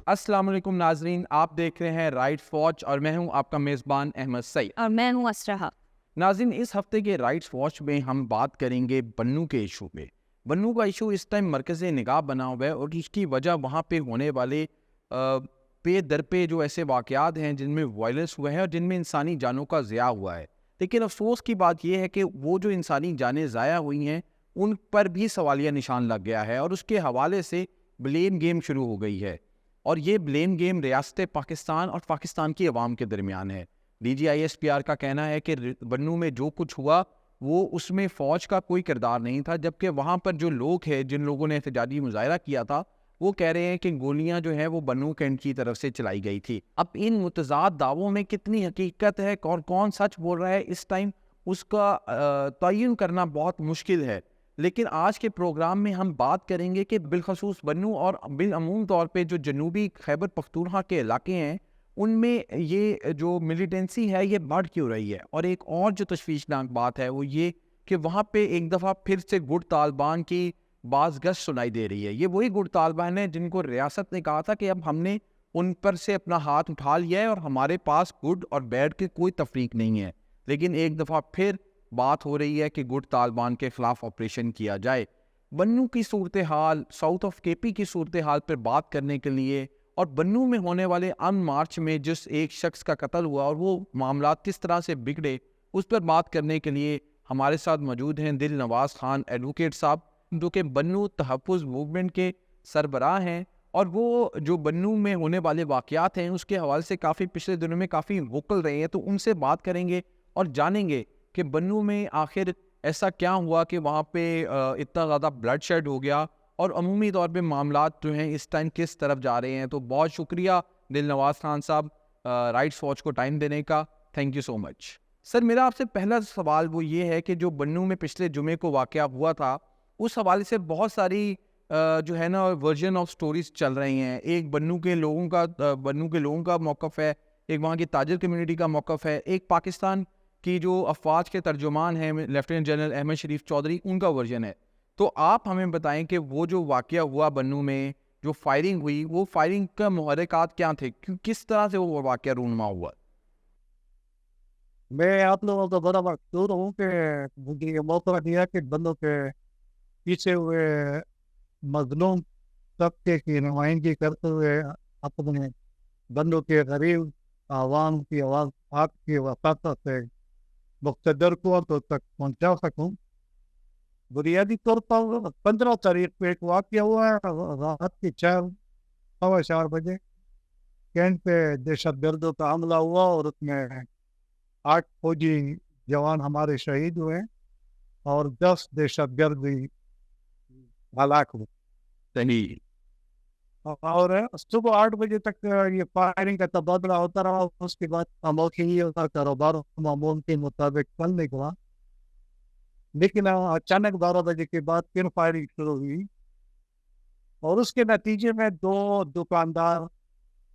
السلام علیکم ناظرین، آپ دیکھ رہے ہیں رائٹس واچ اور میں ہوں آپ کا میزبان احمد سعید اور میں ہوں اسرا۔ ناظرین، اس ہفتے کے رائٹس واچ میں ہم بات کریں گے بنوں کے ایشو پہ۔ بنوں کا ایشو اس ٹائم مرکز نگاہ بنا ہوا ہے اور اس کی وجہ وہاں پہ ہونے والے پے در پہ جو ایسے واقعات ہیں جن میں وائلنس ہوا ہے اور جن میں انسانی جانوں کا ضیاع ہوا ہے۔ لیکن افسوس کی بات یہ ہے کہ وہ جو انسانی جانیں ضائع ہوئی ہیں ان پر بھی سوالیہ نشان لگ گیا ہے اور اس کے حوالے سے بلیم گیم شروع ہو گئی ہے، اور یہ بلیم گیم ریاست پاکستان اور پاکستان کی عوام کے درمیان ہے۔ D G I S P R کا کہنا ہے کہ بنوں میں جو کچھ ہوا وہ اس میں فوج کا کوئی کردار نہیں تھا، جبکہ وہاں پر جو لوگ ہیں جن لوگوں نے احتجاجی مظاہرہ کیا تھا وہ کہہ رہے ہیں کہ گولیاں جو ہیں وہ بنوں کینٹ کی طرف سے چلائی گئی تھی۔ اب ان متضاد دعووں میں کتنی حقیقت ہے اور کون سچ بول رہا ہے اس ٹائم اس کا تعین کرنا بہت مشکل ہے، لیکن آج کے پروگرام میں ہم بات کریں گے کہ بالخصوص بنوں اور بالعموم طور پہ جو جنوبی خیبر پختونخوا کے علاقے ہیں ان میں یہ جو ملیٹنسی ہے یہ بڑھ کیوں رہی ہے۔ اور ایک اور جو تشویشناک بات ہے وہ یہ کہ وہاں پہ ایک دفعہ پھر سے گٹ طالبان کی باز گشت سنائی دے رہی ہے۔ یہ وہی گٹ طالبان ہیں جن کو ریاست نے کہا تھا کہ اب ہم نے ان پر سے اپنا ہاتھ اٹھا لیا ہے اور ہمارے پاس گڈ اور بیڈ کی کوئی تفریق نہیں ہے، لیکن ایک دفعہ پھر بات ہو رہی ہے کہ گٹ طالبان کے خلاف آپریشن کیا جائے۔ بنوں کی صورتحال، ساؤتھ آف کے پی کی صورتحال پر بات کرنے کے لیے اور بنوں میں ہونے والے امن مارچ میں جس ایک شخص کا قتل ہوا اور وہ معاملات کس طرح سے بگڑے اس پر بات کرنے کے لیے ہمارے ساتھ موجود ہیں دل نواز خان ایڈوکیٹ صاحب، جو کہ بنوں تحفظ موومنٹ کے سربراہ ہیں، اور وہ جو بنوں میں ہونے والے واقعات ہیں اس کے حوالے سے کافی پچھلے دنوں میں کافی ووکل رہے ہیں۔ تو ان سے بات کریں گے اور جانیں گے کہ بنوں میں آخر ایسا کیا ہوا کہ وہاں پہ اتنا زیادہ بلڈ شیڈ ہو گیا اور عمومی طور پہ معاملات جو ہیں اس ٹائم کس طرف جا رہے ہیں۔ تو بہت شکریہ دل نواز خان صاحب رائٹس واچ کو ٹائم دینے کا، تھینک یو سو مچ۔ سر، میرا آپ سے پہلا سوال وہ یہ ہے کہ جو بنوں میں پچھلے جمعے کو واقعہ ہوا تھا اس حوالے سے بہت ساری جو ہے نا ورژن آف سٹوریز چل رہی ہیں۔ ایک بنوں کے لوگوں کا موقف ہے، ایک وہاں کی تاجر کمیونٹی کا موقف ہے، ایک پاکستان کی جو افواج کے ترجمان ہیں لیفٹیننٹ جنرل احمد شریف چودھری ان کا ورژن ہے۔ تو آپ ہمیں بتائیں کہ وہ جو واقعہ ہوا بنوں میں، جو فائرنگ ہوئی، وہ فائرنگ کا محرکات کیا تھے، کس طرح سے وہ واقعہ رونما ہوا؟ میں آپ لوگوں کا بڑا مقصود ہوں کہ مجھے یہ موقع دیا کہ بندوں کے پیچھے ہوئے مظلوم طبقے کی نمائندگی کرتے ہوئے اپنے بندوں کے غریب عوام کی آواز آپ کی وفاقت سے مقتدر کو تو تک پہنچا سکوں۔ بنیادی طور پر 15 تاریخ کو ایک واقعہ ہوا ہے رات کی 4:15 بجے کینٹ پہ دہشت گردوں کا حملہ ہوا اور اس میں 8 فوجی جوان ہمارے شہید ہوئے اور 10 دہشت گرد ہلاک ہوئے۔ صحیح۔ اور صبح 8 بجے تک یہ فائرنگ کا تبادلہ ہوتا رہا، اس کے بعد خاموشی کا کاروبار معمول کے مطابق چلنے لگا، لیکن اچانک 12 بجے کے بعد پھر فائرنگ شروع ہوئی اور اس کے نتیجے میں 2 دکاندار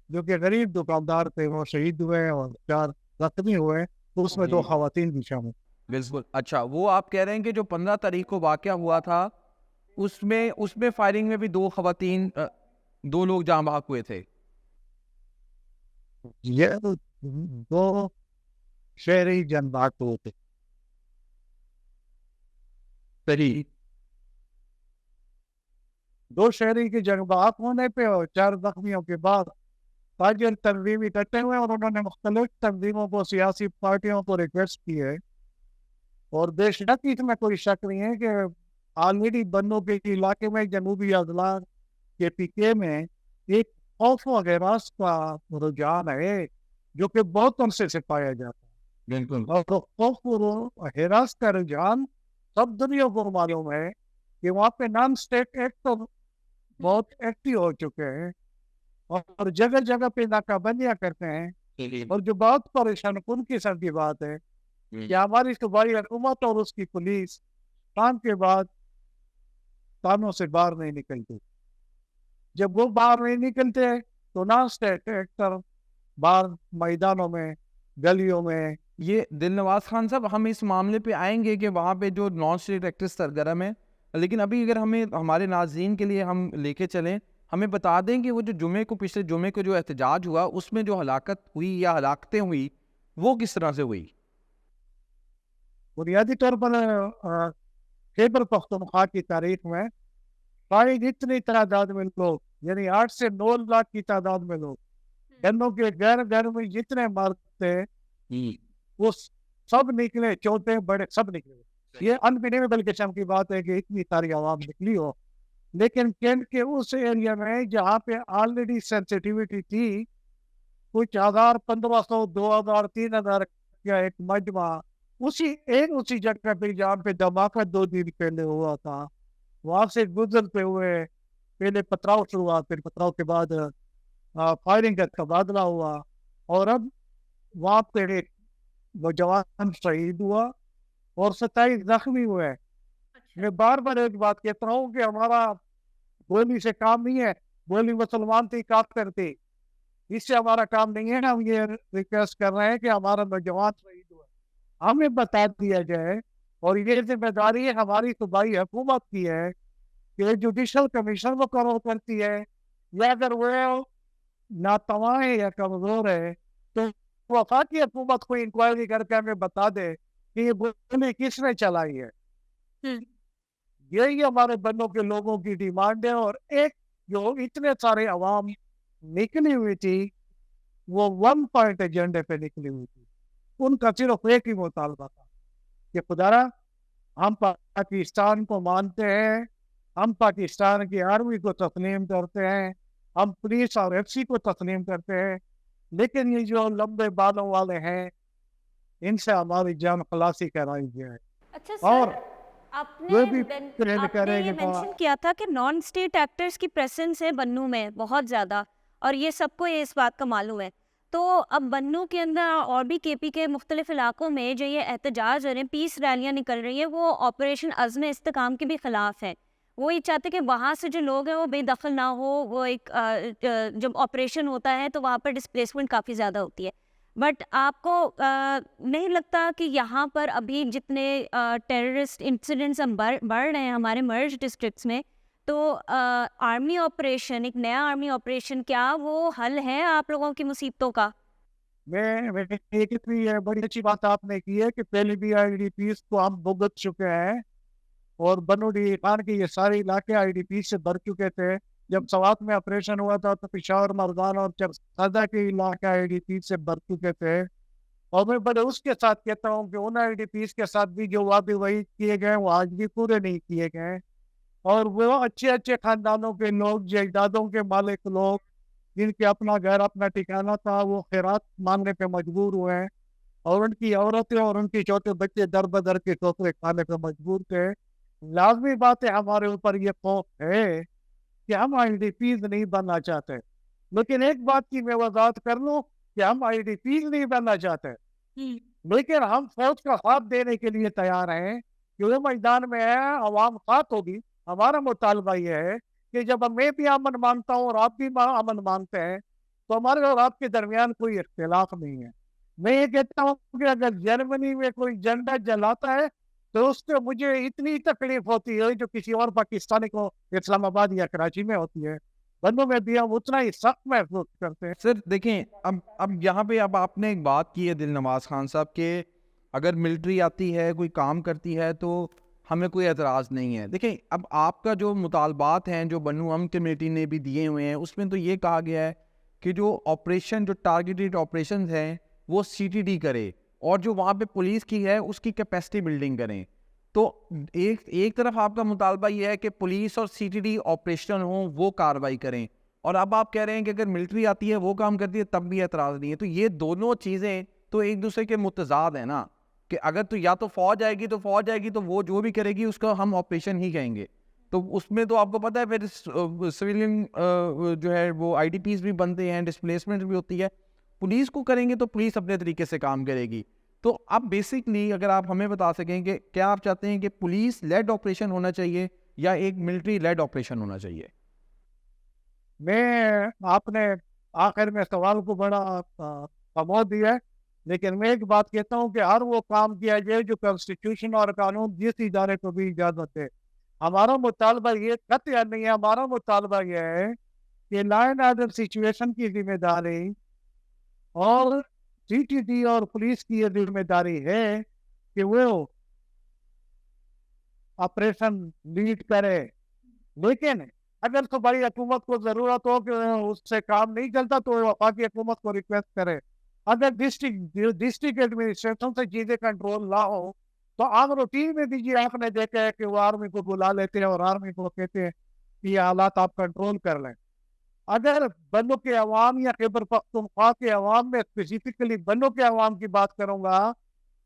جو کہ غریب دکاندار تھے وہ شہید ہوئے اور 4 زخمی ہوئے، تو اس میں 2 خواتین بھی شامل۔ بالکل۔ اچھا، وہ آپ کہہ رہے ہیں کہ جو 15 تاریخ کو واقعہ ہوا تھا اس میں فائرنگ میں بھی 2 خواتین 2 لوگ جاں بحق ہوئے تھے؟ یہ 2 شہری جان بحق ہوئے تھے۔ صحیح۔ 2 شہری کی جان بحق ہونے پہ اور 4 زخمیوں کے بعد تاجر تنظیم اکٹھے ہوئے اور انہوں نے مختلف تنظیموں کو، سیاسی پارٹیوں کو ریکویسٹ کی ہے، اور بے شک اس میں کوئی شک نہیں ہے کہ آلریڈی بنوں کے علاقے میں جنوبی اضلاع کے PK میں ایک خوف و ہراس کا رجحان ہے جو کہ بہت عرصے سے پایا جاتا ہے۔ بالکل۔ اور خوف و ہراس کا رجحان سب دنیا کو معلوم ہے کہ وہاں پہ نان اسٹیٹ ایکٹ تو بہت ایکٹیو ہو چکے ہیں اور جگہ جگہ پہ ناکہ بندیاں کرتے ہیں، اور جو بہت پریشان کن قسم کی بات ہے کہ ہماری صوبائی حکومت اور اس کی پولیس کام کے بعد کانوں سے باہر نہیں نکلتی۔ جب وہ باہر نہیں نکلتے تو نان اسٹیٹ ایکٹر باہر میدانوں میں، گلیوں میں۔ یہ دل نواز خان صاحب، ہم اس معاملے پہ آئیں گے کہ وہاں پہ جو نان اسٹیٹ ایکٹرز سرگرم ہیں، لیکن ابھی اگر ہمیں ہمارے ناظرین کے لیے ہم لے کے چلیں، ہمیں بتا دیں کہ وہ جو پچھلے جمعے کو جو احتجاج ہوا اس میں جو ہلاکت ہوئی یا ہلاکتیں ہوئی وہ کس طرح سے ہوئی؟ بنیادی طور پر خیبر پختونخوا کی تاریخ میں شاید اتنی تعداد میں لوگ، یعنی 8 سے 9 لاکھ کی تعداد میں لوگ گنوں کے گھر میں جتنے مرد تھے وہ سب نکلے، چھوٹے بڑے سب نکلے. یہ انبلیویبل قسم کی بات ہے کہ اتنی ساری عوام نکلی ہو. لیکن کینٹ کے اس ایریا میں جہاں پہ آلریڈی سینسٹیوٹی تھی، کچھ 1500 2000 3000 کا ایک مجمع اسی جگہ پہ جہاں پہ دھماکہ 2 دن پہلے ہوا تھا، وہاں سے گزرتے ہوئے پہلے پتھراؤ شروع ہوا، پھر پتھراؤ کے بعد فائرنگ کا تبادلہ ہوا، اور اب وہاں پہ ایک نوجوان شہید ہوا اور 27 زخمی ہوئے. میں بار بار ایک بات کہتا ہوں کہ ہمارا گولی سے کام نہیں ہے، گولی مسلمان تھی، کافر تھی، اس سے ہمارا کام نہیں ہے. ہم یہ ریکویسٹ کر رہے ہیں کہ ہمارا نوجوان شہید ہوا، ہمیں بتا دیا جائے. اور یہ ذمہ داری ہماری صوبائی حکومت کی ہے کہ جوڈیشل کمیشن مقرر کرتی ہے، یا اگر وہ ناتواں ہے یا کمزور ہے تو وفاقی حکومت کو انکوائری کر کے ہمیں بتا دے کہ یہ گولی کس نے چلائی ہے. یہی ہمارے بنوں کے لوگوں کی ڈیمانڈ ہے. اور ایک جو اتنے سارے عوام نکلی ہوئی تھی وہ 1 پوائنٹ ایجنڈے پہ نکلی ہوئی تھی. ان کا صرف ایک ہی مطالبہ تھا کہ خدارا ہم پاکستان کو مانتے ہیں، ہم پاکستان کی آرمی کو تسلیم کرتے ہیں، ہم پولیس اور ایف سی کو تسلیم کرتے ہیں، لیکن یہ جو لمبے بالوں والے ہیں ان سے ہماری جان خلاصی کرائی جائے. اچھا اور سر، آپ وہ نے بھی یہ مینشن کیا تھا کہ نان اسٹیٹ ایکٹرز کی پریزنس ہے بنوں میں بہت زیادہ، اور یہ سب کو اس بات کا معلوم ہے. تو اب بنوں کے اندر اور بھی کے پی کے مختلف علاقوں میں جو یہ احتجاج ہو رہے ہیں، پیس ریلیاں نکل رہی ہیں، وہ آپریشن عزم استحکام کے بھی خلاف ہے. وہ یہ چاہتے کہ وہاں سے جو لوگ ہیں وہ بے دخل نہ ہو. وہ ایک جب آپریشن ہوتا ہے تو وہاں پر ڈسپلیسمنٹ کافی زیادہ ہوتی ہے. بٹ آپ کو نہیں لگتا کہ یہاں پر ابھی جتنے ٹیررسٹ انسیڈنٹس ہم بڑھ رہے ہیں ہمارے مرج ڈسٹرکٹس میں، تو آرمی آپریشن، ایک نیا آرمی آپریشن، کیا وہ حل ہے آپ لوگوں کی مصیبتوں کا؟ بڑی اچھی بات آپ نے کی ہے کہ پہلے بھی آئی ڈی پیز کو ہم بھگت چکے ہیں، اور بنو ڈی خان کے یہ سارے علاقے آئی ڈی پیز سے بھر چکے تھے. جب سوات میں آپریشن ہوا تھا تو پشاور، مردان اور سدا کے علاقے آئی ڈی پیز سے بھر چکے تھے. اور میں بڑے اس کے ساتھ کہتا ہوں کہ ان آئی ڈی پیز کے ساتھ بھی جو وعدے وعید کیے گئے وہ آج بھی پورے نہیں کیے گئے. اور وہ اچھے خاندانوں کے لوگ، جائیدادوں کے مالک لوگ، جن کے اپنا گھر، اپنا ٹھکانہ تھا، وہ خیرات مانگنے پہ مجبور ہوئے ہیں، اور ان کی عورتیں اور ان کے چھوٹے بچے در بدر کے ٹوکرے کھانے پہ مجبور تھے. لازمی بات ہے ہمارے اوپر یہ خوف ہے کہ ہم آئی ڈی پیز نہیں بننا چاہتے. لیکن ایک بات کی میں وضاحت کر لوں کہ ہم آئی ڈی پیز نہیں بننا چاہتے، لیکن ہم فوج کا ساتھ دینے کے لیے تیار ہیں. کہ وہ میدان میں ہے، عوام ساتھ ہوگی. ہمارا مطالبہ یہ ہے کہ جب میں بھی امن مانتا ہوں اور آپ بھی امن مانتے ہیں تو ہمارے اور آپ کے درمیان کوئی اختلاف نہیں ہے. میں یہ کہتا ہوں کہ اگر جرمنی میں کوئی جھنڈا جلاتا ہے تو اس سے مجھے اتنی تکلیف ہوتی ہے جو کسی اور پاکستانی کو اسلام آباد یا کراچی میں ہوتی ہے. بندوں میں بھی ہم اتنا ہی سخت محسوس کرتے ہیں. سر دیکھیں، اب یہاں پہ اب آپ نے ایک بات کی ہے دل نواز خان صاحب، کہ اگر ملٹری آتی ہے، کوئی کام کرتی ہے تو ہمیں کوئی اعتراض نہیں ہے. دیکھیں، اب آپ کا جو مطالبات ہیں جو بنو امن کمیٹی نے بھی دیے ہوئے ہیں، اس میں تو یہ کہا گیا ہے کہ جو آپریشن، جو ٹارگیٹڈ آپریشنز ہیں وہ سی ٹی ڈی کرے، اور جو وہاں پہ پولیس کی ہے اس کی کیپیسٹی بلڈنگ کریں. تو ایک طرف آپ کا مطالبہ یہ ہے کہ پولیس اور سی ٹی ڈی آپریشن ہوں، وہ کارروائی کریں، اور اب آپ کہہ رہے ہیں کہ اگر ملٹری آتی ہے وہ کام کرتی ہے تب بھی اعتراض نہیں ہے. تو یہ دونوں چیزیں تو ایک دوسرے کے متضاد ہیں نا، کہ اگر تو یا تو فوج آئے گی تو وہ جو بھی کرے گی اس کا ہم آپریشن ہی کہیں گے. تو اس میں تو آپ کو پتہ ہے پھر سویلین جو ہے وہ آئی ڈی پیز بھی بنتے ہیں، ڈسپلیسمنٹ بھی ہوتی ہے. پولیس کو کریں گے تو پولیس اپنے طریقے سے کام کرے گی. تو اب بیسکلی اگر آپ ہمیں بتا سکیں کہ کیا آپ چاہتے ہیں کہ پولیس لیڈ آپریشن ہونا چاہیے یا ایک ملٹری لیڈ آپریشن ہونا چاہیے؟ آپ نے آخر میں سوال کو بڑا خموش دیا ہے، لیکن میں ایک بات کہتا ہوں کہ ہر وہ کام کیا جائے جو کانسٹیٹیوشن اور قانون جس ادارے کو بھی اجازت ہے. ہمارا مطالبہ یہ قطعا نہیں ہے. ہمارا مطالبہ یہ ہے کہ لا اینڈ آرڈر سچویشن کی ذمہ داری اور سی ٹی ڈی اور پولیس کی یہ ذمہ داری ہے کہ وہ آپریشن لیڈ کرے. لیکن اگر صوبائی حکومت کو ضرورت ہو کہ اس سے کام نہیں چلتا تو وہ وفاقی حکومت کو ریکویسٹ کرے. اگر ڈسٹرکٹ ایڈمنسٹریشن سے چیزیں کنٹرول نہ ہو تو عام روٹین میں بھی آپ نے دیکھا ہے کہ وہ آرمی کو بلا لیتے ہیں اور آرمی کو کہتے ہیں کہ یہ حالات آپ کنٹرول کر لیں. اگر بنوں کے عوام یا خیبر پختونخوا کے عوام میں اسپیسیفکلی بنوں کے عوام کی بات کروں گا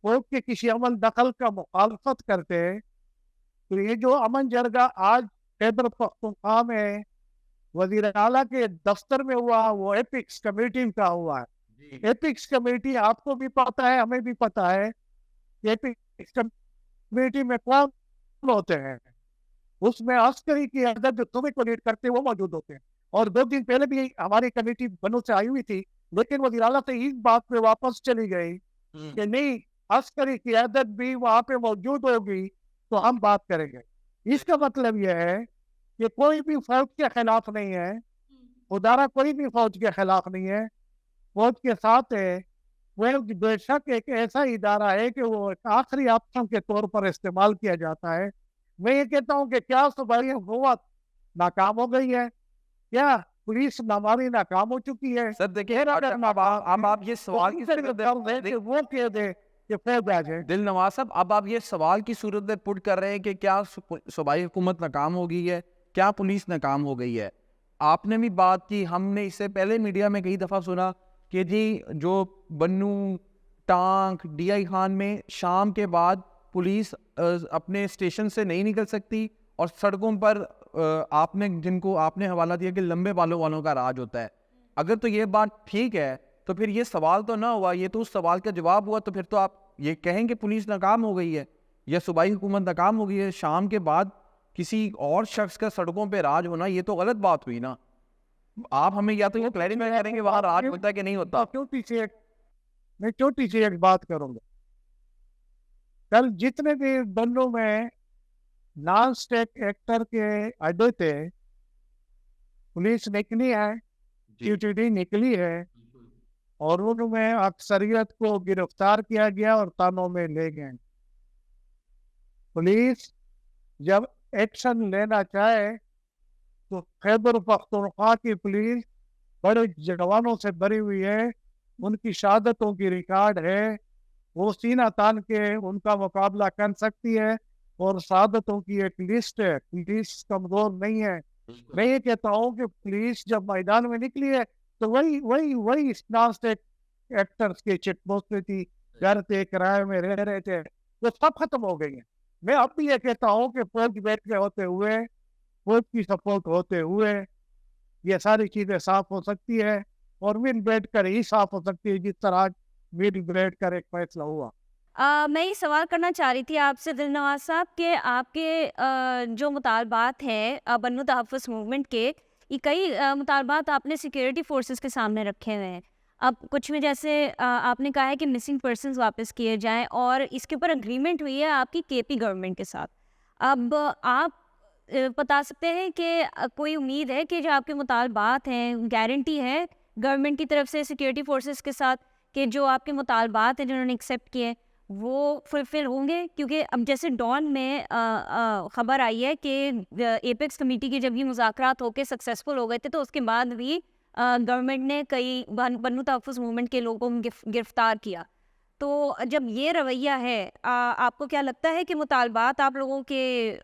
وہ کہ کسی عمل دخل کا مخالفت کرتے تو یہ جو امن جرگہ آج خیبر پختونخوا میں وزیر اعلیٰ کے دفتر میں ہوا وہ ایپکس کمیٹی کا ہوا ہے. ایپکس کمیٹی آپ کو بھی پتا ہے ہمیں بھی پتا ہے کہ ایپکس کمیٹی میں کون ہوتے ہیں. اس میں عسکری کی عدد جو تمہیں کو لیڈ کرتے وہ موجود ہوتے ہیں. اور 2 دن پہلے بھی ہماری کمیٹی بنوں سے آئی ہوئی تھی لیکن وزیر اعلیٰ سے اس بات پہ واپس چلی گئی کہ نہیں عسکری کی عدد بھی وہاں پہ موجود ہوگی تو ہم بات کریں گے. اس کا مطلب یہ ہے کہ کوئی بھی فوج کے خلاف نہیں ہے, ادارہ کوئی بھی فوج کے خلاف نہیں ہے, فوج کے ساتھ ہے. وہ بے شک ایک ایسا ادارہ ہے کہ وہ آخری آپشن کے طور پر استعمال کیا جاتا ہے. میں یہ کہتا ہوں کہ کیا صوبائی حکومت ناکام ہو گئی ہے, کیا پولیس ہماری ناکام ہو چکی ہے؟ سر دیکھیں اب آپ یہ سوال کی وہ کہہ دے کہ فوج آ جائے. دل نواز صاحب اب آپ یہ سوال کی صورت میں پٹ کر رہے ہیں کہ کیا صوبائی حکومت ناکام ہو گئی ہے, کیا پولیس ناکام ہو گئی ہے. آپ نے بھی بات کی, ہم نے اس سے پہلے میڈیا میں کئی دفعہ سنا کہ جی جو بنو ٹانک ڈی آئی خان میں شام کے بعد پولیس اپنے اسٹیشن سے نہیں نکل سکتی اور سڑکوں پر آپ نے جن کو آپ نے حوالہ دیا کہ لمبے بالوں والوں کا راج ہوتا ہے. اگر تو یہ بات ٹھیک ہے تو پھر یہ سوال تو نہ ہوا, یہ تو اس سوال کا جواب ہوا. تو پھر تو آپ یہ کہیں کہ پولیس ناکام ہو گئی ہے یا صوبائی حکومت ناکام ہو گئی ہے. شام کے بعد کسی اور شخص کا سڑکوں پہ راج ہونا یہ تو غلط بات ہوئی نا. آپ ہمیں یا تو یہ کلیریفائی کریں کہ وہاں راج ہوتا ہے کہ نہیں ہوتا. میں چھوٹی سی ایک بات کروں گا. کل جتنے بھی بنوں میں نان اسٹیٹ ایکٹر کے اڈے تھے پولیس نکلی ہے, ٹی ٹی ڈی نکلی ہے اور ان میں اکثریت کو گرفتار کیا گیا اور تھانوں میں لے گئے. پولیس جب ایکشن لینا چاہے تو خیبر پختونخوا کی پولیس بڑے جوانوں سے بھری ہوئی ہے, ان کی شہادتوں کی ریکارڈ ہے, وہ سینہ تان کے ان کا مقابلہ کر سکتی ہے اور شہادتوں کی ایک لسٹ ہے. پولیس کمزور نہیں ہے. میں یہ کہتا ہوں کہ پولیس جب میدان میں نکلی ہے تو وہی نان اسٹیٹ ایکٹرز کی چٹ پوسٹ تھی, گھر تھے, کرائے میں رہ رہے تھے, وہ سب ختم ہو گئی ہیں. میں اب بھی یہ کہتا ہوں کہ فوج بیٹھ کے ہوتے ہوئے, فوج کی سپورٹ ہوتے ہوئے یہ ساری چیزیں صاف ہو سکتی ہے اور مل بیٹھ کر ہی صاف ہو سکتی ہے جس طرح مل بیٹھ کر ایک فیصلہ ہوا. میں یہ سوال کرنا چاہ رہی تھی آپ سے دل نواز صاحب کہ آپ کے جو مطالبات ہیں بنو تحفظ موومنٹ کے, یہ کئی مطالبات آپ نے سیکیورٹی فورسز کے سامنے رکھے ہوئے ہیں. اب کچھ میں جیسے آپ نے کہا ہے کہ مسنگ پرسنز واپس کیے جائیں اور اس کے اوپر اگریمنٹ ہوئی ہے آپ کی کے پی گورنمنٹ کے ساتھ. اب آپ بتا سکتے ہیں کہ کوئی امید ہے کہ جو آپ کے مطالبات ہیں گارنٹی ہے گورنمنٹ کی طرف سے سیکیورٹی فورسز کے ساتھ کہ جو آپ کے مطالبات ہیں جنہوں نے ایکسیپٹ کیے وہ فلفل ہوں گے؟ کیونکہ اب جیسے ڈان میں خبر آئی ہے کہ ایپیکس کمیٹی کے جب یہ مذاکرات ہو کے سکسیزفل ہو گئے تھے تو اس کے بعد بھی گورنمنٹ نے کئی بنو تحفظ موومنٹ کے لوگوں کو گرفتار کیا. تو جب یہ رویہ ہے آپ کو کیا لگتا ہے کہ مطالبات آپ لوگوں کے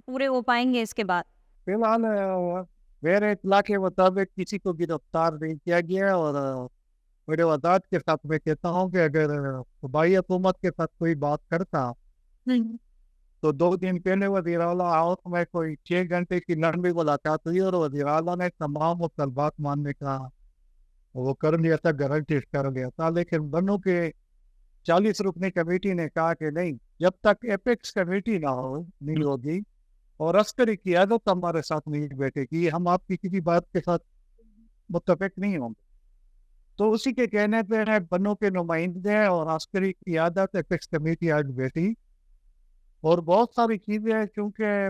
پورے ہو پائیں گے اس کے بعد؟ فی الحال میرے اطلاع کے مطابق کسی کو گرفتار نہیں کیا گیا اور میرے وضاحت کے ساتھ میں کہتا ہوں کہ اگر صوبائی حکومت کے ساتھ کوئی بات کرتا تو 2 دن پہلے وزیر اعلیٰ ہاؤس میں کوئی 6 گھنٹے کی لمبی ملاقات ہوئی اور وزیر اعلیٰ نے تمام مطالبات ماننے کا وہ کر لیا تھا, گارنٹی کر لیا تھا. لیکن بنوں کے 40 رکنی کمیٹی نے کہا کہ نہیں, جب تک ایپیکس کمیٹی نہ ہو نہیں ہوگی اور عسکری قیادت ہمارے ساتھ نہیں بیٹھے گی, ہم آپ کی کسی بات کے ساتھ متفق نہیں ہوں گے. تو اسی کے کہنے پہ بنوں کے نمائندے اور عسکری قیادت ایپیکس کمیٹی آج بیٹھی اور بہت ساری چیزیں چونکہ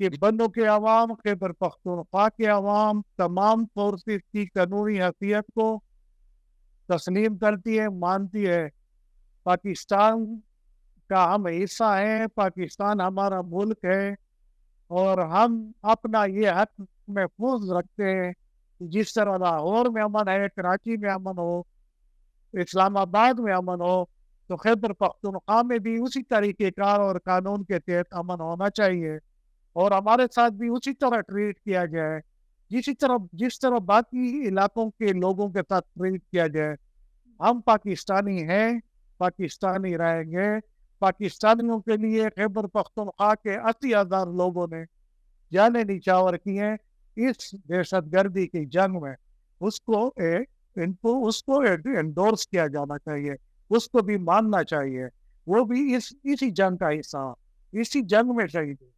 کہ بنوں کے عوام، خیبر پختونخوا کے عوام تمام فورسز کی قانونی حیثیت کو تسلیم کرتی ہے، مانتی ہے۔ پاکستان کا ہم حصہ ہیں، پاکستان ہمارا ملک ہے، اور ہم اپنا یہ حق محفوظ رکھتے ہیں کہ جس طرح لاہور میں امن ہے، کراچی میں امن ہو، اسلام آباد میں امن ہو، تو خیبر پختونخوا میں بھی اسی طریقے کار اور قانون کے تحت امن ہونا چاہیے، اور ہمارے ساتھ بھی اسی طرح ٹریٹ کیا جائے جس طرح باقی علاقوں کے لوگوں کے ساتھ ٹریٹ کیا جائے۔ ہم پاکستانی ہیں، پاکستانی رہیں گے۔ پاکستانیوں کے لیے خیبر پختونخوا کے 80,000 لوگوں نے جانیں نچھاور کی ہیں اس دہشت گردی کی جنگ میں۔ اس کو انڈورس کیا جانا چاہیے، اس کو بھی ماننا چاہیے، وہ بھی اسی جنگ کا حصہ، اسی جنگ میں شہید ہے۔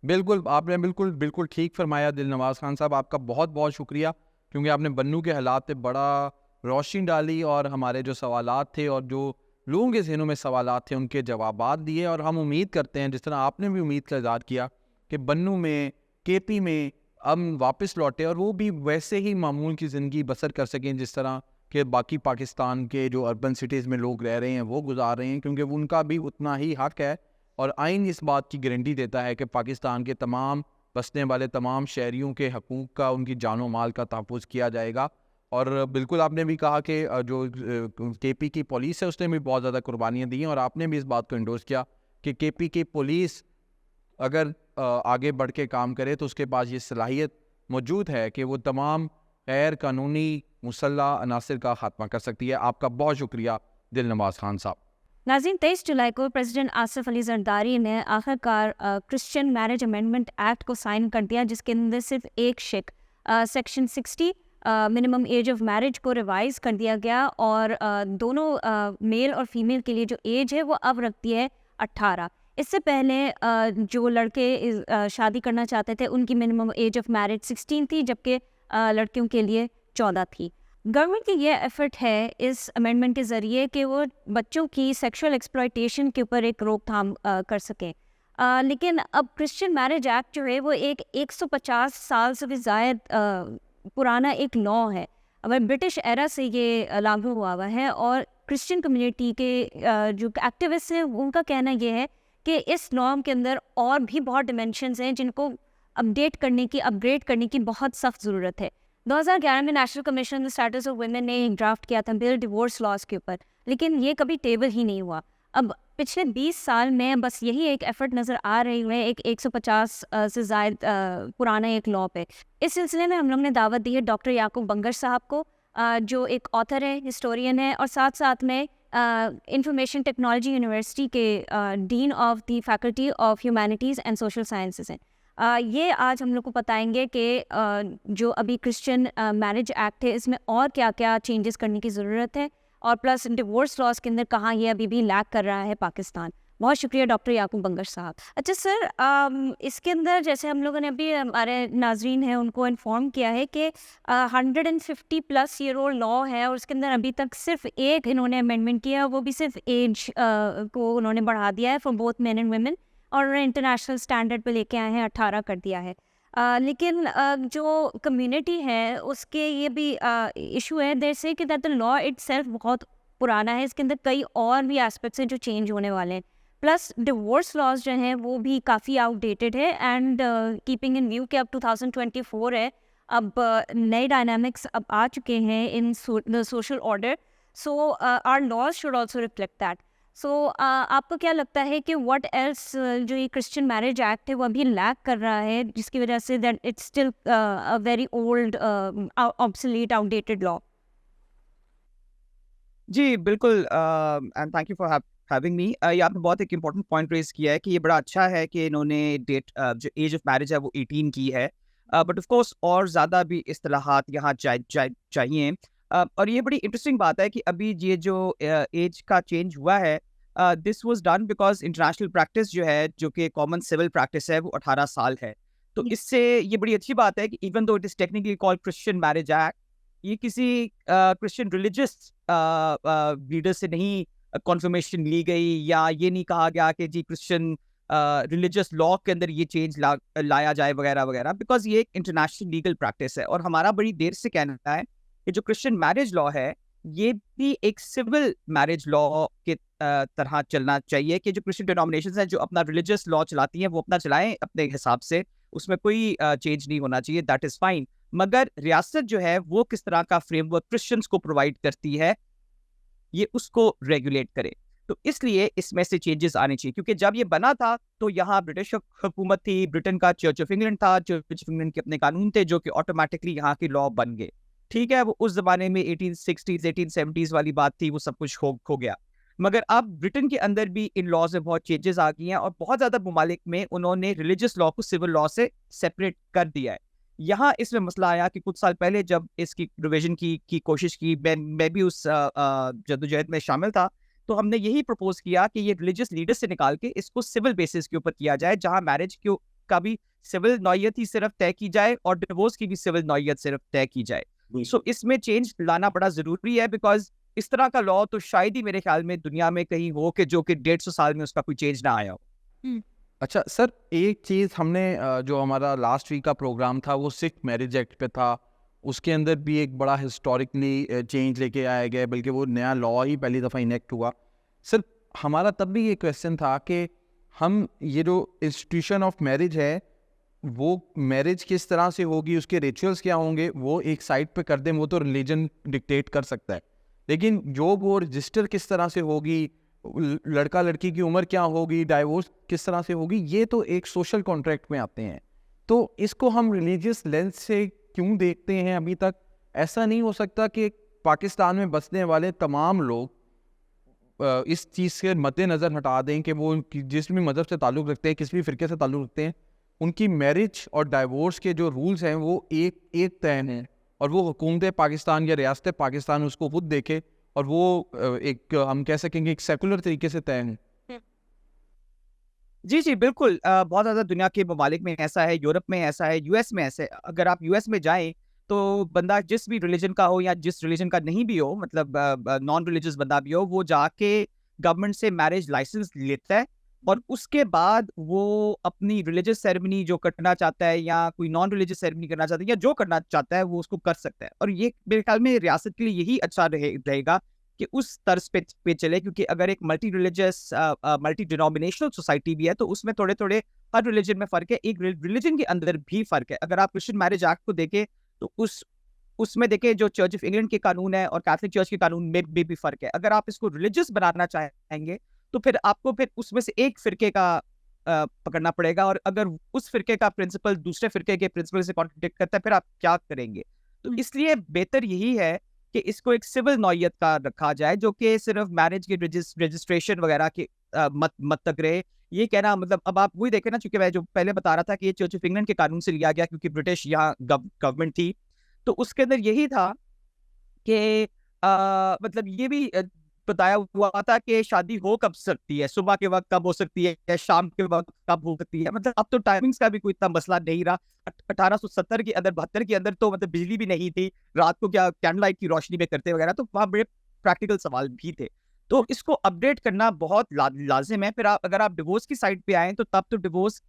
بالکل، آپ نے بالکل ٹھیک فرمایا دل نواز خان صاحب، آپ کا بہت بہت شکریہ، کیونکہ آپ نے بنوں کے حالات پہ بڑا روشنی ڈالی، اور ہمارے جو سوالات تھے اور جو لوگوں کے ذہنوں میں سوالات تھے ان کے جوابات دیے، اور ہم امید کرتے ہیں جس طرح آپ نے بھی امید کا اظہار کیا کہ بنوں میں، کے پی میں ہم واپس لوٹے اور وہ بھی ویسے ہی معمول کی زندگی بسر کر سکیں جس طرح کہ باقی پاکستان کے جو اربن سٹیز میں لوگ رہ رہے ہیں وہ گزار رہے ہیں، کیونکہ ان کا بھی اتنا ہی حق ہے، اور آئین اس بات کی گارنٹی دیتا ہے کہ پاکستان کے تمام بسنے والے تمام شہریوں کے حقوق کا، ان کی جان و مال کا تحفظ کیا جائے گا۔ اور بالکل آپ نے بھی کہا کہ جو کے پی کی پولیس ہے اس نے بھی بہت زیادہ قربانیاں دی ہیں، اور آپ نے بھی اس بات کو انڈورس کیا کہ کے پی کی پولیس اگر آگے بڑھ کے کام کرے تو اس کے پاس یہ صلاحیت موجود ہے کہ وہ تمام غیر قانونی مسلح عناصر کا خاتمہ کر سکتی ہے۔ آپ کا بہت شکریہ دل نواز خان صاحب۔ ناظرین، 23 جولائی کو پریزیڈنٹ آصف علی زرداری نے آخر کار کرسچن میرج امینڈمنٹ ایکٹ کو سائن کر دیا، جس کے اندر صرف ایک شق section 60 minimum age of marriage کو ریوائز کر دیا گیا، اور دونوں میل اور فیمیل کے لیے جو ایج ہے وہ اب رکھتی ہے 18۔ اس سے پہلے جو لڑکے شادی کرنا چاہتے تھے ان کی منیمم ایج آف میرج 16 تھی، جبکہ لڑکیوں کے لیے 14 تھی۔ گورنمنٹ کی یہ ایفرٹ ہے اس امینڈمنٹ کے ذریعے کہ وہ بچوں کی سیکشول ایکسپلائٹیشن کے اوپر ایک روک تھام کر سکیں، لیکن اب کرسچن میرج ایکٹ جو ہے وہ ایک 150 سال سے بھی زائد پرانا ایک لا ہے، برٹش ایرا سے یہ لاگو ہوا ہے، اور کرسچن کمیونٹی کے جو ایکٹیوسٹ ہیں ان کا کہنا یہ ہے کہ اس لا کے اندر اور بھی بہت ڈیمینشنز ہیں جن کو اپ گریڈ کرنے کی بہت سخت ضرورت ہے۔ 2011 میں national commission status of women نے ایک ڈرافٹ کیا تھا بل ڈیورس لاز کے اوپر، لیکن یہ کبھی ٹیبل ہی نہیں ہوا۔ اب پچھلے 20 سال میں بس یہی ایک ایفرٹ نظر آ رہی ہے، ایک 150 سے زائد پرانا ایک لا پہ۔ اس سلسلے میں ہم لوگ نے دعوت دی ہے ڈاکٹر یعقوب بنگر صاحب کو، جو ایک آتھر ہے، ہسٹورین ہے، اور ساتھ میں انفارمیشن ٹیکنالوجی یونیورسٹی کے dean of the faculty of humanities and social sciences ہیں۔ یہ آج ہم لوگ کو بتائیں گے کہ جو ابھی کرسچن میرج ایکٹ ہے اس میں اور کیا کیا چینجز کرنے کی ضرورت ہے، اور پلس ڈیورس لاز کے اندر کہاں یہ ابھی بھی لیک کر رہا ہے پاکستان۔ بہت شکریہ ڈاکٹر یعقوب بنگر صاحب۔ اچھا سر، اس کے اندر جیسے ہم لوگوں نے ابھی ہمارے ناظرین ہیں ان کو انفارم کیا ہے کہ 150+ ایئر اولڈ لا ہے، اور اس کے اندر ابھی تک صرف ایک انہوں نے امینڈمنٹ کیا، وہ بھی صرف ایج کو انہوں نے بڑھا دیا ہے for both men and women, اور انہوں نے انٹرنیشنل اسٹینڈرڈ پہ لے کے آئے ہیں، 18 کر دیا ہے۔ لیکن جو کمیونٹی ہے اس کے یہ بھی ایشو ہے، دیر سے کہ that the law it self بہت پرانا ہے، اس کے اندر کئی اور بھی ایسپیکٹس ہیں جو چینج ہونے والے ہیں، پلس ڈیورس لاز جو ہیں وہ بھی کافی آؤٹ ڈیٹڈ ہے، اینڈ کیپنگ ان ویو کہ اب 2024 ہے، اب نئے ڈائنامکس اب آ چکے ہیں in social order, so are laws should also reflect that. So آپ کو کیا لگتا ہے کہ واٹ ایلس جو یہ کرسچن میرج ایکٹ ہے وہ ابھی لیک کر رہا ہے، جس کی وجہ سے that it's still very old obsolete outdated law? جی بالکل، and thank you for having me. یہ آپ نے بہت ایک امپورٹنٹ پوائنٹ ریز کیا ہے کہ یہ بڑا اچھا ہے کہ انہوں نے ڈیٹ جو ایج آف میرج ہے وہ 18 کی ہے، بٹ آف کورس اور زیادہ بھی اصطلاحات یہاں چاہیے، اور یہ بڑی انٹرسٹنگ بات ہے کہ ابھی یہ جو ایج کا چینج ہوا ہے، this was done because international practice جو ہے، جو کہ کامن سول پریکٹس ہے، وہ 18 سال ہے، تو اس سے یہ بڑی اچھی بات ہے کہ even though it is technically called Christian marriage act, یہ کسی کرسچن ریلیجس لیڈر سے نہیں کنفرمیشن لی گئی، یا یہ نہیں کہا گیا کہ جی کرسچن ریلیجس لا کے اندر یہ چینج لایا جائے وغیرہ وغیرہ, بیکاز یہ ایک انٹرنیشنل لیگل پریکٹس ہے. اور ہمارا بڑی دیر سے کہنا ہے کہ جو کرسچن میرج لا ہے یہ بھی ایک سول میرج لا کے طرح چلنا چاہیے, کہ جو کرسچن ڈینومینیشنز ہیں جو اپنا ریلیجس لا چلاتی ہیں وہ اپنا چلائیں اپنے حساب سے, اس میں کوئی چینج نہیں ہونا چاہیے, دیٹ از فائن. مگر ریاست جو ہے وہ کس طرح کا فریم ورک کرسچنس کو پرووائڈ کرتی ہے یہ اس کو ریگولیٹ کرے. تو اس لیے اس میں سے چینجز آنے چاہیے, کیونکہ جب یہ بنا تھا تو یہاں برٹش حکومت تھی, برٹن کا چرچ آف انگلینڈ تھا, چرچ آف انگلینڈ کے اپنے قانون تھے جو کہ آٹومیٹکلی یہاں کے لا بن گئے. ٹھیک ہے, وہ اس زمانے میں 1860s 1870s والی بات تھی, وہ سب کچھ ہو گیا. مگر اب برٹن کے اندر بھی ان لاز میں بہت چینجز آ گئی ہیں, اور بہت زیادہ ممالک میں انہوں نے ریلیجس لا کو سول لا سے سیپریٹ کر دیا ہے. یہاں اس میں مسئلہ آیا کہ کچھ سال پہلے جب اس کی ریویژن کی کوشش کی, میں بھی اس جدوجہد میں شامل تھا, تو ہم نے یہی پرپوز کیا کہ یہ ریلیجس لیڈر سے نکال کے اس کو سول بیسس کے اوپر کیا جائے, جہاں میرج کا بھی سول نوعیت ہی صرف طے کی جائے اور ڈیورس کی بھی سول نوعیت صرف طے کی جائے. سو اس میں چینج لانا بڑا ضروری ہے, بیکاز اس طرح کا لا تو شاید ہی میرے خیال میں دنیا میں کہیں ہو کہ جو کہ 150 سال میں اس کا کوئی چینج نہ آیا ہو. اچھا سر, ایک چیز ہم نے جو ہمارا لاسٹ ویک کا پروگرام تھا وہ سکھ میرج ایکٹ پہ تھا, اس کے اندر بھی ایک بڑا ہسٹورکلی چینج لے کے آیا گیا, بلکہ وہ نیا لا ہی پہلی دفعہ انیکٹ ہوا. سر ہمارا تب بھی یہ کویشچن تھا کہ ہم یہ جو انسٹیٹیوشن آف میرج ہے وہ میرج کس طرح سے ہوگی, اس کے ریچولس کیا ہوں گے, وہ ایک سائڈ پہ کر دیں, وہ تو ریلیجن ڈکٹیٹ کر سکتا ہے, لیکن جو وہ رجسٹر کس طرح سے ہوگی, لڑکا لڑکی کی عمر کیا ہوگی, ڈائیورس کس طرح سے ہوگی, یہ تو ایک سوشل کانٹریکٹ میں آتے ہیں. تو اس کو ہم ریلیجیس لینس سے کیوں دیکھتے ہیں ابھی تک؟ ایسا نہیں ہو سکتا کہ پاکستان میں بسنے والے تمام لوگ اس چیز کے مد نظر ہٹا دیں کہ وہ جس بھی مذہب سے تعلق رکھتے ہیں, کس بھی فرقے سے تعلق رکھتے ہیں, ان کی میرج اور ڈائیورس کے جو رولز ہیں وہ ایک طے ہیں, اور وہ حکومت پاکستان یا ریاست پاکستان اس کو خود دیکھے, اور وہ ایک ہم کہہ سکیں گے ایک سیکولر طریقے سے طے ہیں. جی بالکل, بہت زیادہ دنیا کے ممالک میں ایسا ہے, یورپ میں ایسا ہے, یو ایس میں ایسا ہے. اگر آپ یو ایس میں جائیں تو بندہ جس بھی ریلیجن کا ہو یا جس ریلیجن کا نہیں بھی ہو, مطلب نان ریلیجس بندہ بھی ہو, وہ جا کے گورنمنٹ سے میرج لائسنس لیتا ہے, اور اس کے بعد وہ اپنی ریلیجس سیریمنی جو کرنا چاہتا ہے یا کوئی نان ریلیجس سیریمنی کرنا چاہتا ہے یا جو کرنا چاہتا ہے وہ اس کو کر سکتا ہے. اور یہ میرے خیال میں ریاست کے لیے یہی اچھا رہے گا کہ اس طرز پہ چلے, کیونکہ اگر ایک ملٹی ریلیجس ملٹی ڈینومینیشنل سوسائٹی بھی ہے تو اس میں تھوڑے ہر ریلیجن میں فرق ہے, ایک ریلیجن کے اندر بھی فرق ہے. اگر آپ کرسچن میرج ایکٹ کو دیکھیں تو اس میں دیکھیں جو چرچ آف انگلینڈ کے قانون ہے اور کیتھولک چرچ کے قانون میں بھی فرق ہے. اگر آپ اس کو ریلیجس بنانا چاہیں گے تو پھر آپ کو اس میں سے ایک فرقے کا پکڑنا پڑے گا, اور اگر اس فرقے کا پرنسپل دوسرے فرقے کے پرنسپل سے کانٹرڈکٹ کرتا ہے پھر آپ کیا کریں گے. تو اس لیے بہتر یہی ہے کہ اس کو ایک سول نوعیت کا رکھا جائے, جو کہ صرف میرج کی رجسٹریشن وغیرہ کے مت تک رہے. یہ کہنا مطلب اب آپ وہی دیکھیں نا, چونکہ میں جو پہلے بتا رہا تھا کہ یہ چرچ آف انگلینڈ کے قانون سے لیا گیا کیونکہ برٹش یہاں گورنمنٹ تھی, تو اس کے اندر یہی تھا کہ مطلب یہ بھی بتایا ہوا تھا کہ شادی ہو کب سکتی ہے, صبح کے وقت کب ہو سکتی ہے یا شام کے وقت کب ہو سکتی ہے. مطلب اب تو ٹائمنگز کا بھی کوئی اتنا مسئلہ نہیں رہا. 1870 کے اندر 72 کے اندر تو مطلب بجلی بھی نہیں تھی, رات کو کیا کینڈل لائٹ کی روشنی میں کرتے وغیرہ, تو وہاں بڑے پریکٹیکل سوال بھی تھے. تو اس کو اپڈیٹ کرنا بہت لازم ہے. پھر اگر آپ ڈیورس کی سائڈ پہ آئیں تو تب تو ڈیورس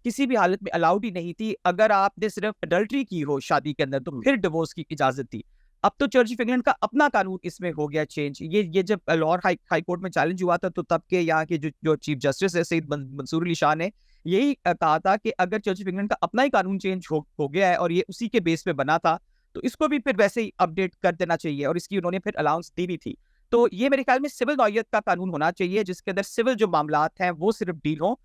کسی بھی حالت میں الاؤڈ ہی نہیں تھی. اگر آپ نے صرف اڈلٹری کی ہو شادی کے اندر تو پھر ڈیورس کی اجازت تھی. اب تو چرچ آف انگلینڈ کا اپنا قانون اس میں ہو گیا چینج. یہ جب لاہور ہائی کورٹ میں چیلنج ہوا تھا تو تب کے یہاں کے جو چیف جسٹس ہے سید منصور علی شاہ نے یہی کہا تھا کہ اگر چرچ آف انگلینڈ کا اپنا ہی قانون چینج ہو گیا ہے اور یہ اسی کے بیس پہ بنا تھا تو اس کو بھی پھر ویسے ہی اپڈیٹ کر دینا چاہیے, اور اس کی انہوں نے پھر الاؤنس دی بھی تھی. تو یہ میرے خیال میں سول نوعیت کا قانون ہونا چاہیے جس کے اندر سول جو معاملات ہیں وہ صرف ڈیل ہوں.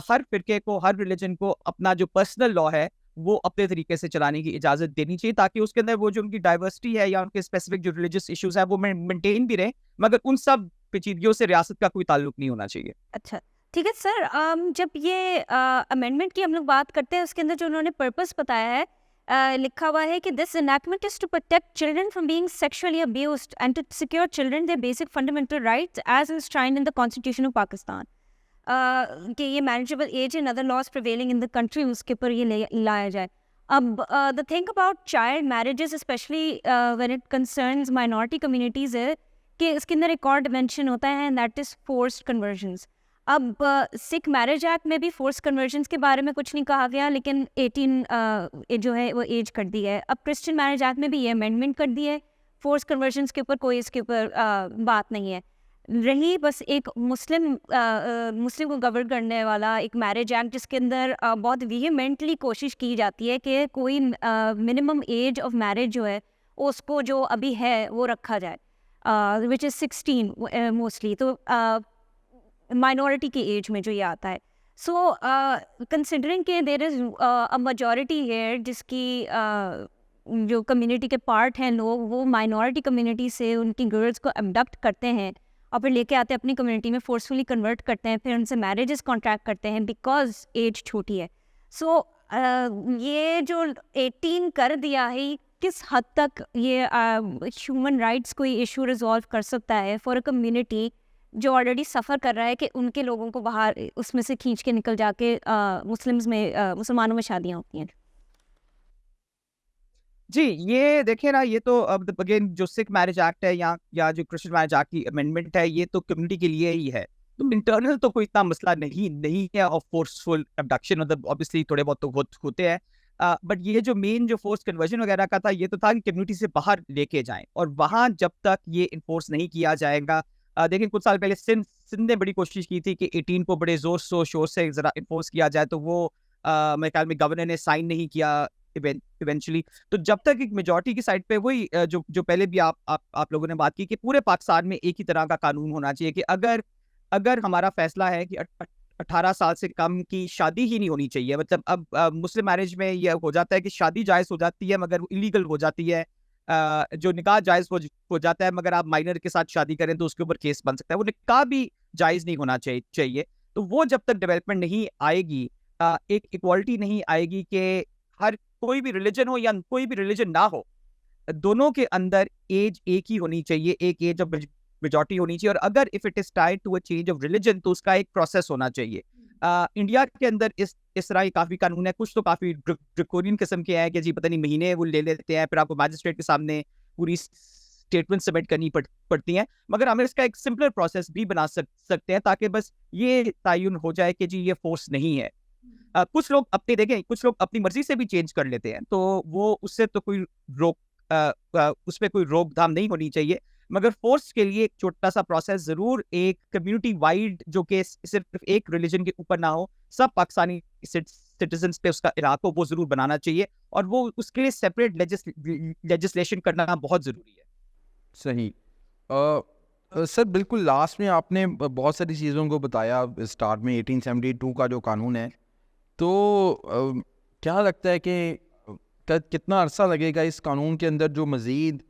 ہر فرقے کو, ہر ریلیجن کو اپنا جو پرسنل لا ہے وہ اپنے طریقے سے چلانے کی اجازت دینی چاہیے, تاکہ اس کے اندر وہ جو ان کی ڈائیورسٹی ہے یا ان کے اسپیسیفک جو ریلیجس ایشوز ہیں وہ مینٹین بھی رہیں, مگر ان سب پیچیدگیوں سے ریاست کا کوئی تعلق نہیں ہونا چاہیے. اچھا ٹھیک ہے سر, جب یہ امینڈمنٹ کی ہم لوگ بات کرتے ہیں اس کے اندر جو انہوں نے پرپس بتایا ہے, لکھا ہوا ہے کہ this enactment is to protect children from being sexually abused and to secure children their basic fundamental rights as enshrined in the constitution of Pakistan. کہ یہ manageable age and other laws prevailing in the country اس کے اوپر یہ لایا جائے. اب the thing about child marriages especially when it concerns minority communities ہے کہ اس کے اندر ایک اور ڈیمینشن ہوتا ہے and that is forced conversions. اب سکھ میرج ایکٹ میں بھی فورس کنورژنس کے بارے میں کچھ نہیں کہا گیا, لیکن 18 جو ہے وہ ایج کر دی ہے. اب کرسچن میرج ایکٹ میں بھی یہ امینڈمنٹ کر دی ہے, فورس کنورژنس کے اوپر کوئی اس کے اوپر بات نہیں ہے. رہی بس ایک مسلم کو گورن کرنے والا ایک میرج ایکٹ, جس کے اندر بہت ویہیمنٹلی کوشش کی جاتی ہے کہ کوئی منیمم ایج آف میرج جو ہے اس کو جو ابھی ہے وہ رکھا جائے, وچ از 16 موسٹلی, تو مائنورٹی کی ایج میں جو یہ آتا ہے. سو کنسیڈرنگ کہ دیر از اے میجورٹی ہیئر جس کی جو کمیونٹی کے پارٹ ہیں لوگ, وہ مائنورٹی کمیونٹی سے ان کی گرلس کو ابڈکٹ کرتے ہیں اور پھر لے کے آتے ہیں اپنی کمیونٹی میں, فورسفلی کنورٹ کرتے ہیں, پھر ان سے میرجز کانٹریکٹ کرتے ہیں بیکاز ایج چھوٹی ہے. سو یہ جو 18 کر دیا ہے, کس حد تک یہ ہیومن رائٹس کوئی ایشو ریزالو کر سکتا ہے فار اے کمیونٹی جو آلریڈی سفر کر رہا ہے کہ ان کے لوگوں کو باہر اس میں سے کھینچ کے نکل جا کے مسلمانوں میں شادیاں ہوتی ہیں. جی یہ دیکھیں نا, یہ تو اب اگین جو سکھ میرج ایکٹ ہے یا جو کرسچن میرج ایکٹ کی امینڈمنٹ ہے, یہ تو کمیونٹی کے لیے ہی ہے, تو انٹرنل تو کوئی اتنا مسئلہ نہیں ہے آف فورسفل ابڈکشن, مطلب obviously تھوڑے بہت تو ہوتے ہیں, بٹ یہ جو مین جو فورس کنورژن وغیرہ کا تھا, یہ تو تھا کہ کمیونٹی سے باہر لے کے جائیں, اور وہاں جب تک یہ انفورس نہیں کیا جائے گا. دیکھیں کچھ سال پہلے سندھ نے بڑی کوشش کی تھی کہ 18 کو بڑے زور شور سے ذرا انفورس کیا جائے, تو وہ میرے خیال میں گورنر نے سائن نہیں کیا ایونچولی. تو جب تک ایک میجورٹی کی سائڈ پہ وہی جو پہلے بھی آپ لوگوں نے بات کی کہ پورے پاکستان میں ایک ہی طرح کا قانون ہونا چاہیے, کہ اگر ہمارا فیصلہ ہے کہ 18 سال سے کم کی شادی ہی نہیں ہونی چاہیے, مطلب اب مسلم میرج میں یہ ہو جاتا ہے کہ شادی جائز ہو جاتی ہے مگر وہ انلیگل ہو جاتی ہے, جو نکاح جائز ہو جاتا ہے مگر آپ مائنر کے ساتھ شادی کریں تو اس کے اوپر کیس بن سکتا ہے, وہ نکاح بھی جائز نہیں ہونا چاہیے. تو وہ جب تک ڈیولپمنٹ نہیں آئے گی, ایک ایکوالٹی نہیں آئے گی کہ ہر کوئی بھی ریلیجن ہو یا کوئی بھی ریلیجن نہ ہو, دونوں کے اندر ایج ایک ہی ہونی چاہیے, ایک ایج آف میجورٹی ہونی چاہیے, اور اگر if it is tied to a change of religion تو اس کا ایک پروسیس ہونا چاہیے. انڈیا کے اندر اس طرح ہی کافی قانون ہے, کچھ تو کافی ڈریکورین قسم کے ہیں کہ جی پتہ نہیں مہینے وہ لے لیتے ہیں, پھر آپ کو میجسٹریٹ کے سامنے پوری اسٹیٹمنٹ سبمٹ کرنی پڑتی ہیں, مگر ہم اس کا ایک سمپلر پروسیس بھی بنا سکتے ہیں تاکہ بس یہ تعین ہو جائے کہ جی یہ فورس نہیں ہے. کچھ لوگ کچھ لوگ اپنی مرضی سے بھی چینج کر لیتے ہیں, تو وہ اس سے تو کوئی اس پہ کوئی روک تھام نہیں ہونی چاہیے, مگر فورس کے لیے ایک چھوٹا سا پروسیس ضرور ایک کمیونٹی وائڈ جو کہ صرف ایک ریلیجن کے اوپر نہ ہو, سب پاکستانی سٹیزنز پہ اس کا علاق ہو, وہ ضرور بنانا چاہیے, اور وہ اس کے لیے سیپریٹ لیجسلیشن کرنا بہت ضروری ہے. صحیح. سر بالکل لاسٹ میں آپ نے بہت ساری چیزوں کو بتایا اسٹارٹ میں 1872 کا جو قانون ہے, تو کیا لگتا ہے کہ کتنا عرصہ لگے گا اس قانون کے اندر جو مزید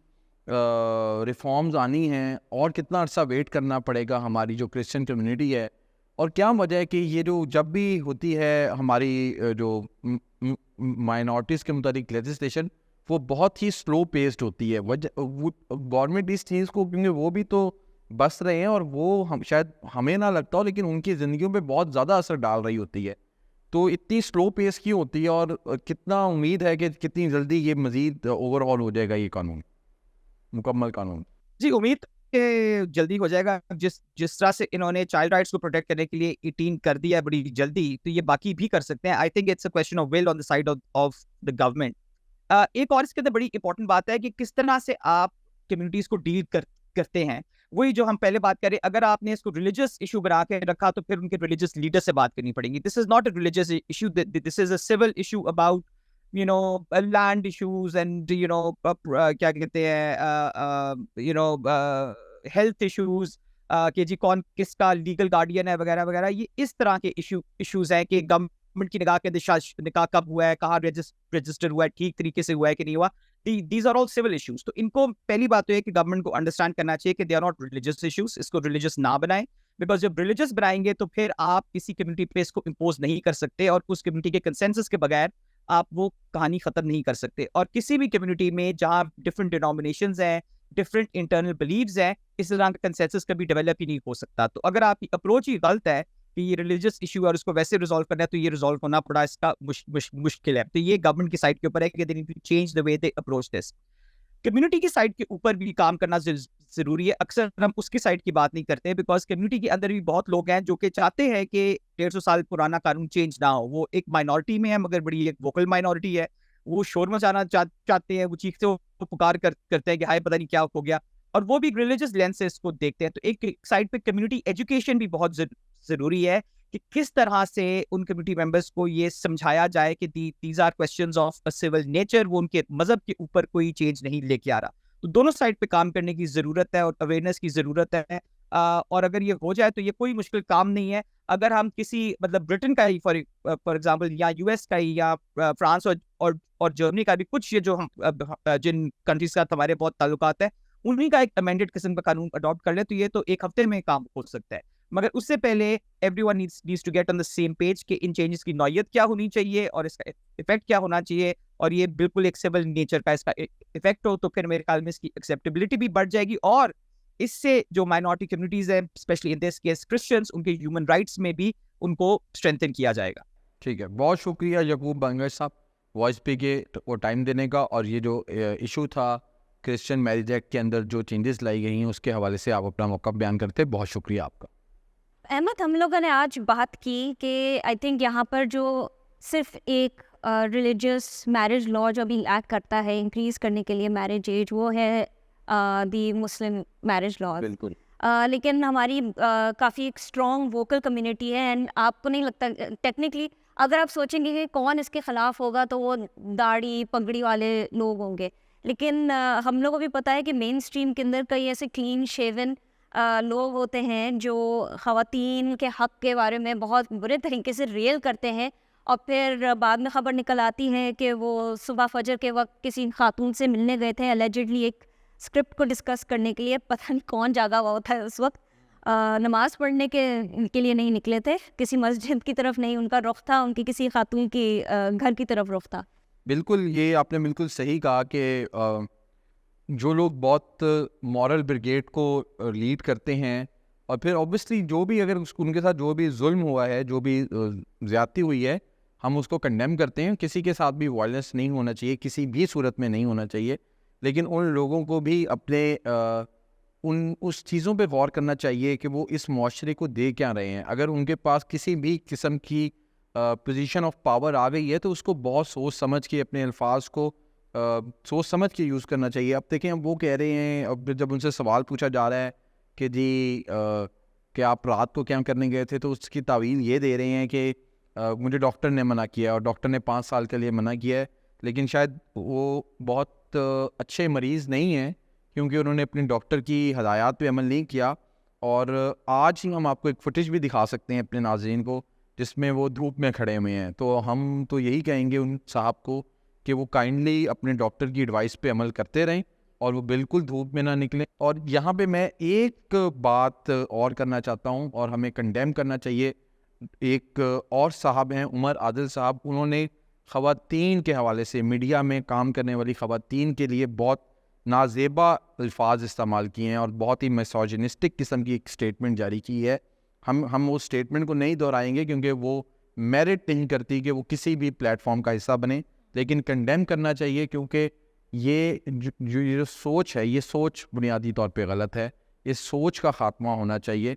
ریفارمز آنی ہیں, اور کتنا عرصہ ویٹ کرنا پڑے گا ہماری جو کرسچن کمیونٹی ہے, اور کیا وجہ ہے کہ یہ جو جب بھی ہوتی ہے ہماری جو مائنورٹیز کے متعلق لیجسلیشن وہ بہت ہی سلو پیسڈ ہوتی ہے. گورنمنٹ اس چیز کو کیونکہ وہ بھی تو بس رہے ہیں, اور وہ شاید ہمیں نہ لگتا ہو لیکن ان کی زندگیوں پہ بہت زیادہ اثر ڈال رہی ہوتی ہے, تو اتنی سلو پیس کیوں ہوتی ہے, اور کتنا امید ہے کہ کتنی جلدی یہ مزید اوور آل ہو جائے گا یہ قانون, مکمل قانون؟ جی امید کہ جلدی ہو جائے گا. جس طرح سے انہوں نے چائلڈ رائٹس کو پروٹیکٹ کرنے کے لیے 18 کر دیا ہے بڑی جلدی, تو یہ باقی بھی کر سکتے ہیں. I think it's a question of will on the side of the government. ایک اور اس کے اندر بڑی امپورٹنٹ بات ہے کہ کس طرح سے آپ کمیونٹیز کو ڈیل کرتے ہیں. وہی جو ہم پہلے بات کریں, اگر آپ نے اس کو ریلیجس ایشو بنا کے رکھا تو پھر ان کے ریلیجس لیڈر سے بات کرنی پڑے گی. This is not a religious issue, this is a civil issue about land issues and کیا کہتے ہیں ہیلتھ ایشوز, کہ جی کون کس کا لیگل گارڈین ہے وغیرہ وغیرہ. یہ اس طرح کے ایشوز ہیں کہ گورنمنٹ کی نگاہ کے اندر نکاح کب ہوا ہے, کہاں رجسٹر ہوا ہے, ٹھیک طریقے سے ہوا ہے کہ نہیں ہوا. These are all civil issues. تو ان کو پہلی بات تو ہے کہ گورنمنٹ کو انڈرسٹینڈ کرنا چاہیے کہ they are not religious issues, اس کو ریلیجس نہ بنائیں, بیکاز جب ریلیجس بنائیں گے تو پھر آپ کسی کمیونٹی پہ اس کو امپوز نہیں کر سکتے, اور اس کمیونٹی کے کنسنسس کے بغیر آپ وہ کہانی ختم نہیں کر سکتے. اور کسی بھی کمیونٹی میں جہاں ڈفرینٹ ڈینومینیشنز ہیں, ڈفرینٹ انٹرنل بلیفز ہیں, اس طرح کا کنسنسس کبھی ڈیولپ ہی نہیں ہو سکتا. تو اگر آپ کی اپروچ ہی غلط ہے کہ یہ ریلیجس ایشو ہے اور اس کو ویسے ریزالو کرنا ہے, تو یہ ریزالو ہونا پڑا اس کا مشکل ہے. تو یہ گورنمنٹ کی سائڈ کے اوپر ہے کہ they need to change the way they approach this. Community کی سائڈ کے اوپر بھی کام کرنا ضروری ہے. اکثر ہم اس کی سائڈ کی بات نہیں کرتے بیکاز کمیونٹی کے اندر بھی بہت لوگ ہیں جو کہ چاہتے ہیں کہ 150 سال پرانا قانون چینج نہ ہو. وہ ایک مائنورٹی میں ہے مگر بڑی ایک ووکل مائنورٹی ہے. وہ شور مچانا چاہتے ہیں, وہ چیختے ہو پکار کرتے ہیں کہ ہائے پتہ نہیں کیا ہو گیا, اور وہ بھی ریلیجس لینس سے اس کو دیکھتے ہیں. تو ایک سائڈ پہ کمیونٹی ایجوکیشن بھی بہت ضروری ہے کہ کس طرح سے ان کمیونٹی ممبرس کو یہ سمجھایا جائے کہ these are questions of civil nature, وہ ان کے مذہب کے اوپر کوئی چینج نہیں لے کے آ رہا. تو دونوں سائڈ پہ کام کرنے کی ضرورت ہے اور اویئرنیس کی ضرورت ہے, اور اگر یہ ہو جائے تو یہ کوئی مشکل کام نہیں ہے. اگر ہم کسی مطلب برٹن کا ہی فار ایگزامپل یا یو ایس کا ہی یا فرانس اور جرمنی کا بھی کچھ یہ جو ہم جن کنٹریز کا ہمارے بہت تعلقات ہیں انہیں کا ایک امینڈڈ قسم کا قانون اڈاپٹ کر لیں تو یہ تو ایک ہفتے میں کام ہو سکتا ہے. مگر اس سے پہلے everyone needs to get on the same page کہ ان چینجز کی نوعیت کیا ہونی چاہیے اور اس کا افیکٹ کیا ہونا چاہیے, اور یہ بالکل ایک سول نیچر کا اس کا افیکٹ ہو تو پھر میرے خیال میں اس کی ایکسیپٹیبلٹی بھی بڑھ جائے گی, اور اس سے جو مائنورٹی کمیونٹیز ہیں specially in this case Christians, ان کے ہیومن رائٹس میں بھی ان کو اسٹرینتھن کیا جائے گا. ٹھیک ہے, بہت شکریہ یعقوب بنگش صاحب وائس پہ کے وہ ٹائم دینے کا, اور یہ جو ایشو تھا کرسچن میرج ایکٹ کے اندر جو چینجز لائی گئی ہیں اس کے حوالے سے آپ اپنا موقف بیان کرتے, بہت شکریہ آپ کا. احمد, ہم لوگوں نے آج بات کی کہ آئی تھنک یہاں پر جو صرف ایک ریلیجیس میرج لا جو ابھی ایکٹ کرتا ہے انکریز کرنے کے لیے میرج ایج, وہ ہے دی مسلم میرج لا. بالکل, لیکن ہماری کافی ایک اسٹرانگ ووکل کمیونٹی ہے, اینڈ آپ کو نہیں لگتا ٹیکنیکلی اگر آپ سوچیں گے کہ کون اس کے خلاف ہوگا تو وہ داڑھی پگڑی والے لوگ ہوں گے, لیکن ہم لوگوں کو بھی پتہ ہے کہ مین اسٹریم کے اندر کئی ایسے کلین شیون لوگ ہوتے ہیں جو خواتین کے حق کے بارے میں بہت برے طریقے سے ریل کرتے ہیں, اور پھر بعد میں خبر نکل آتی ہے کہ وہ صبح فجر کے وقت کسی خاتون سے ملنے گئے تھے اللیجڈلی ایک اسکرپٹ کو ڈسکس کرنے کے لیے. پتہ نہیں کون جاگا ہوا ہوتا ہے اس وقت, نماز پڑھنے کے لیے نہیں نکلے تھے, کسی مسجد کی طرف نہیں ان کا رخ تھا, ان کی کسی خاتون کی گھر کی طرف رخ تھا. بالکل, یہ آپ نے بالکل صحیح کہا کہ جو لوگ بہت مورل بریگیڈ کو لیڈ کرتے ہیں, اور پھر اوبیسلی جو بھی اگر ان کے ساتھ جو بھی ظلم ہوا ہے, جو بھی زیادتی ہوئی ہے, ہم اس کو کنڈیم کرتے ہیں. کسی کے ساتھ بھی وائلنس نہیں ہونا چاہیے, کسی بھی صورت میں نہیں ہونا چاہیے, لیکن ان لوگوں کو بھی اپنے اس چیزوں پہ غور کرنا چاہیے کہ وہ اس معاشرے کو دے کیا رہے ہیں. اگر ان کے پاس کسی بھی قسم کی پوزیشن آف پاور آ گئی ہے تو اس کو بہت سوچ سمجھ کے اپنے الفاظ کو سوچ سمجھ کے یوز کرنا چاہیے. اب دیکھیں وہ کہہ رہے ہیں, اب جب ان سے سوال پوچھا جا رہا ہے کہ جی کہ آپ رات کو کیا کرنے گئے تھے, تو اس کی تعویل یہ دے رہے ہیں کہ مجھے ڈاکٹر نے منع کیا, اور ڈاکٹر نے 5 سال کے لیے منع کیا ہے, لیکن شاید وہ بہت اچھے مریض نہیں ہیں کیونکہ انہوں نے اپنے ڈاکٹر کی ہدایات پہ عمل نہیں کیا. اور آج ہی ہم آپ کو ایک فوٹیج بھی دکھا سکتے ہیں اپنے ناظرین کو جس میں وہ دھوپ میں کھڑے ہوئے ہیں. تو ہم تو یہی کہیں گے ان صاحب کو کہ وہ کائنڈلی اپنے ڈاکٹر کی ایڈوائس پہ عمل کرتے رہیں اور وہ بالکل دھوپ میں نہ نکلیں. اور یہاں پہ میں ایک بات اور کرنا چاہتا ہوں اور ہمیں کنڈیم کرنا چاہیے. ایک اور صاحب ہیں عمر عادل صاحب, انہوں نے خواتین کے حوالے سے, میڈیا میں کام کرنے والی خواتین کے لیے بہت نازیبا الفاظ استعمال کیے ہیں اور بہت ہی میسوجنسٹک قسم کی ایک اسٹیٹمنٹ جاری کی ہے. ہم اس اسٹیٹمنٹ کو نہیں دہرائیں گے کیونکہ وہ میرٹ نہیں کرتی کہ وہ کسی بھی پلیٹ فارم کا حصہ بنے, لیکن کنڈیم کرنا چاہیے کیونکہ یہ جو سوچ ہے, یہ سوچ بنیادی طور پہ غلط ہے. اس سوچ کا خاتمہ ہونا چاہیے,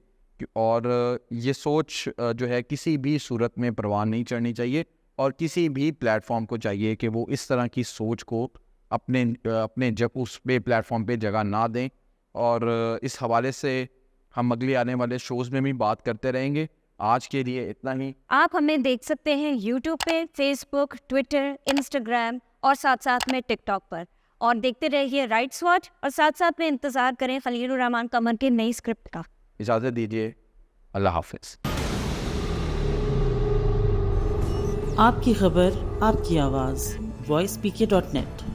اور یہ سوچ جو ہے کسی بھی صورت میں پروان نہیں چڑھنی چاہیے, اور کسی بھی پلیٹ فارم کو چاہیے کہ وہ اس طرح کی سوچ کو اپنے جب اس پہ پلیٹ فارم پہ جگہ نہ دیں. اور اس حوالے سے ہم اگلے آنے والے شوز میں بھی بات کرتے رہیں گے. آج کے لیے اتنا ہی. آپ ہمیں دیکھ سکتے ہیں یوٹیوب پہ, فیس بک, ٹویٹر, انسٹاگرام اور ساتھ ساتھ میں ٹک ٹاک پر, اور دیکھتے رہیے رائٹس واچ, اور ساتھ ساتھ میں انتظار کریں خلیل الرحمان قمر کی نئی اسکرپٹ کا. اجازت دیجیے, اللہ حافظ. آپ کی خبر, آپ کی آواز, voicepk.net